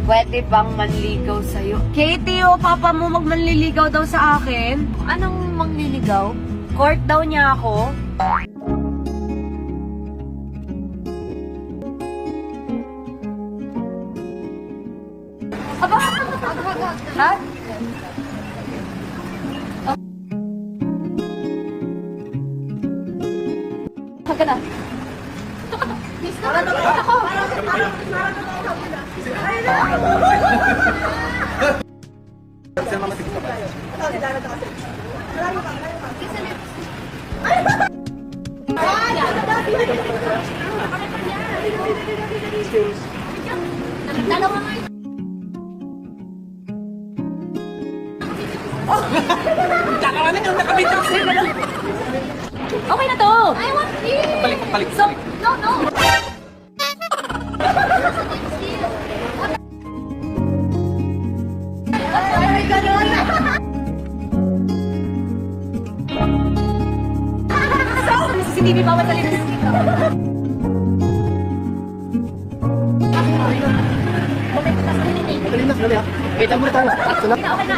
Pwede bang manligaw sa'yo? Katie, papa mo magmanliligaw daw sa akin. Anong manliligaw? Court daw niya ako. Aba! Ha? Huwag ka na. Okay na to! I want this! Balik. So, no! Ay, ganun! So, CCTV bawat sa linis dito. Wait lang muna tayo. Action na. Okay na.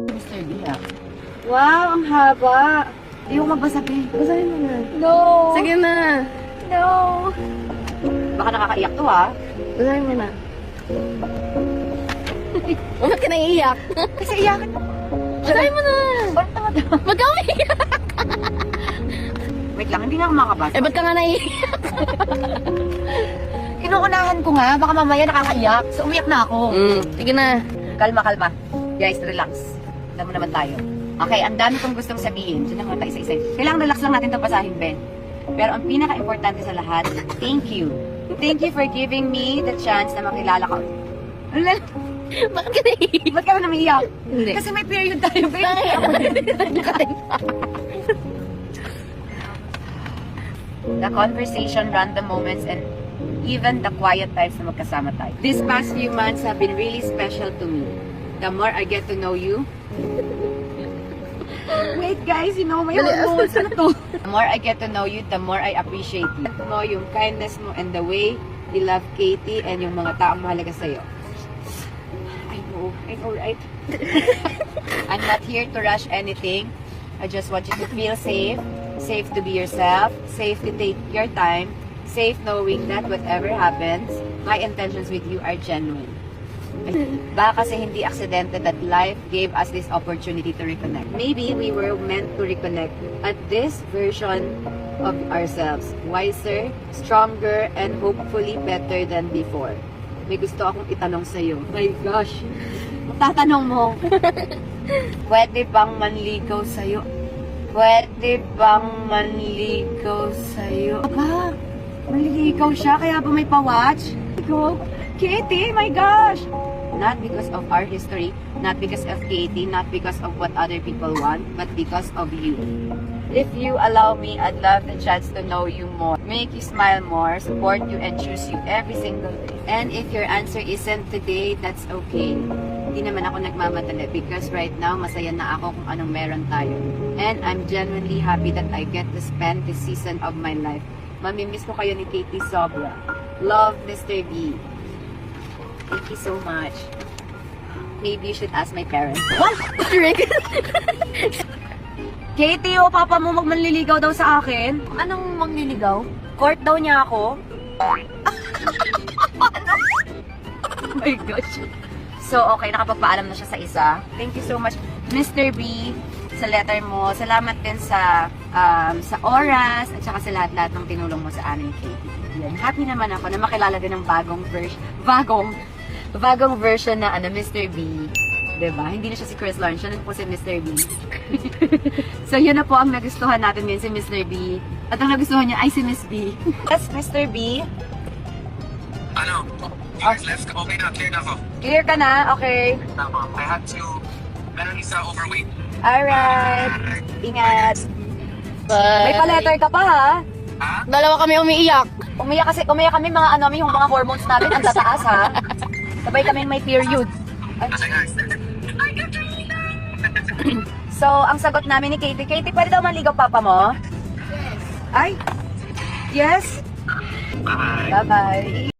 Mr. B, Wow, ang haba. Hindi ko magbasabi. basahin mo na. No. Sige na. No. Baka nakakaiyak to, ha? Basahin mo na. Bakit ka naiiyak? Kasi iyakan mo. Basahin mo na. Ba't tama daw? Ba't ka umiiyak? Wait lang, hindi na ako makabasa. Eh, ba't ka nga naiiyak? Kinukunahan ko nga, baka mamaya nakakaiyak. So, umiyak na ako. Sige na. Kalma. Guys, relax. Alam mo naman tayo. Okay, ang dami kong gustong sabihin. Diyan naman tayo isa-isa. Kailangan relax lang natin itong basahin, Ben. Pero ang pinaka-importante sa lahat, thank you. Thank you for giving me the chance na makilala ka. Bakit ka naiiyak? Ba't ka na namiyak? Hindi. Kasi may period tayo, Ben. The conversation, random moments, and even the quiet times na magkasama tayo. These past few months have been really special to me. The more I get to know you... Wait guys, you know, may hormones na to. The more I get to know you, the more I appreciate you. Mo yung kindness mo and the way you love Katie and yung mga taong mahalaga sa'yo. I know, right? I'm not here to rush anything. I just want you to feel safe. Safe to be yourself. Safe to take your time. Safe knowing that whatever happens, my intentions with you are genuine. Baka kasi hindi aksidente that life gave us this opportunity to reconnect. Maybe we were meant to reconnect at this version of ourselves. Wiser, stronger, and hopefully better than before. May gusto akong itanong sa'yo. My gosh. Tatanong mo. Pwede bang manligaw sa'yo? Pwede bang manligaw sa'yo? Aba, manligaw siya kaya ba may pa-watch? Go. Katie, my gosh! Not because of our history, not because of Katie, not because of what other people want, but because of you. If you allow me, I'd love the chance to know you more, make you smile more, support you, and choose you every single day. And if your answer isn't today, that's okay. Hindi naman ako nagmamadali because right now, masaya na ako kung anong meron tayo. And I'm genuinely happy that I get to spend this season of my life. Mamimiss ko kayo ni Katie sobra. Love, Mr. B. Thank you so much. Maybe you should ask my parents. What? Katie, papa mo magmanliligaw daw sa akin. Anong manliligaw? Court daw niya ako. Oh my gosh. So, okay, nakapagpaalam na siya sa isa. Thank you so much, Mr. B, sa letter mo. Salamat din sa oras at saka sa lahat-lahat ng tinulong mo sa amin, Katie. Yan. Happy naman ako na makilala din ng bagong version na Mr. B. Diba? Hindi na siya si Chris Lawrence, siya na po si Mr. B. So, yun na po ang nagustuhan natin ngayon si Mr. B. At ang nagustuhan niya ay si Miss B. Yes, Mr. B. Ano? Yes, let's go. Okay na, clear na ako. Clear ka na? Okay. Tama. I had to, meron isa overweight. Alright. Ingat. Bye. May pa-letter ka pa, ha? Ha? Dalawa kami umiiyak. Umiyak kami mga ano, yung mga hormones namin ang tataas ha. Sabay kaming may period. Ay. Kasi nga. So, ang sagot namin ni Katie, pwede daw maligaw papa mo? Yes. Ay. Yes. Bye-bye. Bye-bye.